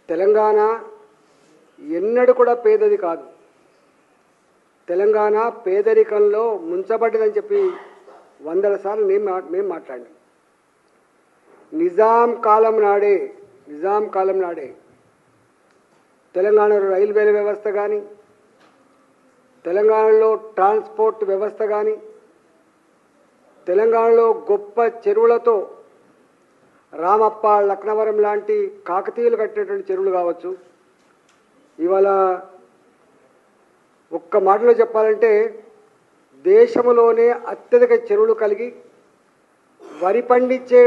తెలంగాణ ఎన్నడూ కూడా పేదది కాదు. తెలంగాణ పేదరికంలో ముంచబడ్డదని చెప్పి వందల సార్లు మేము మాట్లాడినాం. నిజాం కాలం నాడే తెలంగాణలో రైల్వేల వ్యవస్థ కానీ, తెలంగాణలో ట్రాన్స్పోర్ట్ వ్యవస్థ కానీ, తెలంగాణలో గొప్ప చెరువులతో రామప్ప, లక్నవరం లాంటి కాకతీయులు కట్టినటువంటి చెరువులు కావచ్చు. ఇవాళ ఒక్క మాటలో చెప్పాలంటే దేశంలోనే అత్యధిక చెరువులు కలిగి వరి పండించే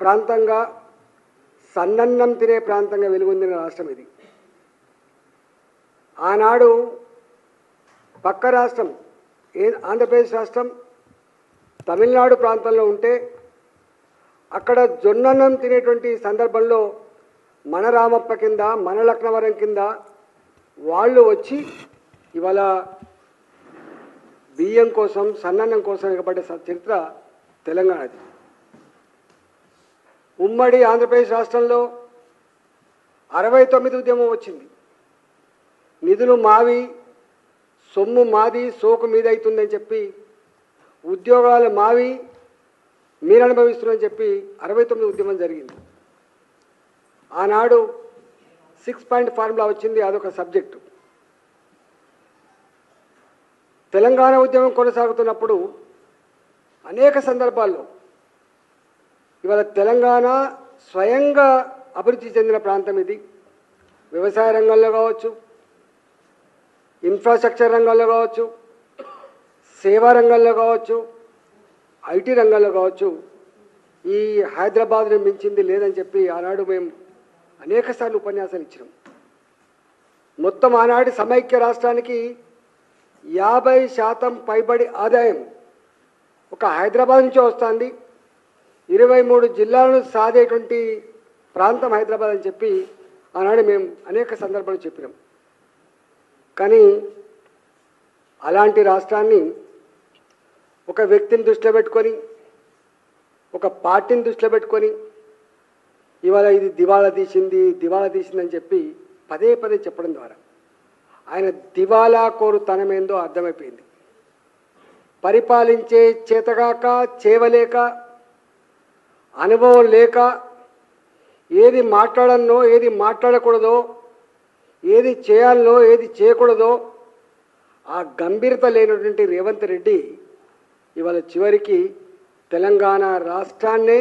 ప్రాంతంగా, సన్నన్నం తినే ప్రాంతంగా వెలుగొందిన రాష్ట్రం ఇది. ఆనాడు పక్క రాష్ట్రం ఆంధ్రప్రదేశ్ రాష్ట్రం తమిళనాడు ప్రాంతంలో ఉంటే అక్కడ జొన్నన్నం తినేటువంటి సందర్భంలో మన రామప్ప కింద, మన లక్నవరం కింద వాళ్ళు వచ్చి ఇవాళ బియ్యం కోసం, సన్నన్నం కోసం ఎగబడ్డ చరిత్ర తెలంగాణది. ఉమ్మడి ఆంధ్రప్రదేశ్ రాష్ట్రంలో 69 ఉద్యమం వచ్చింది. నిధులు మావి, సొమ్ము మాది, సోకు మీద అవుతుందని చెప్పి, ఉద్యోగాలు మావి, మీరు అనుభవిస్తున్నారని చెప్పి 69 ఉద్యమం జరిగింది. ఆనాడు 6 పాయింట్ ఫార్ములా వచ్చింది, అదొక సబ్జెక్టు. తెలంగాణ ఉద్యమం కొనసాగుతున్నప్పుడు అనేక సందర్భాల్లో ఇవాళ తెలంగాణ స్వయంగా అభివృద్ధి చెందిన ప్రాంతం ఇది. వ్యవసాయ రంగంలో కావచ్చు, ఇన్ఫ్రాస్ట్రక్చర్ రంగంలో కావచ్చు, సేవా రంగంలో కావచ్చు, ఐటీ రంగంలో కావచ్చు, ఈ హైదరాబాద్ని మించింది లేదని చెప్పి ఆనాడు మేము అనేక సార్లు ఉపన్యాసాలు ఇచ్చినాం. మొత్తం ఆనాటి సమైక్య రాష్ట్రానికి 50% పైబడి ఆదాయం ఒక హైదరాబాద్ నుంచే వస్తుంది. 23 జిల్లాలను సాధేటువంటి ప్రాంతం హైదరాబాద్ అని చెప్పి ఆనాడు మేము అనేక సందర్భాలు చెప్పినాం. కానీ అలాంటి రాష్ట్రాన్ని ఒక వ్యక్తిని దృష్టిలో పెట్టుకొని, ఒక పార్టీని దృష్టిలో పెట్టుకొని ఇవాళ ఇది దివాళా తీసిందని చెప్పి పదే చెప్పడం ద్వారా ఆయన దివాలా కోరుతనమేందో అర్థమైపోయింది. పరిపాలించే చేతగాక, చేవలేక, అనుభవం లేక, ఏది మాట్లాడనో, ఏది మాట్లాడకూడదో, ఏది చేయాలనో, ఏది చేయకూడదో ఆ గంభీరత లేనటువంటి రేవంత్ రెడ్డి ఇవాళ చివరికి తెలంగాణ రాష్ట్రాన్నే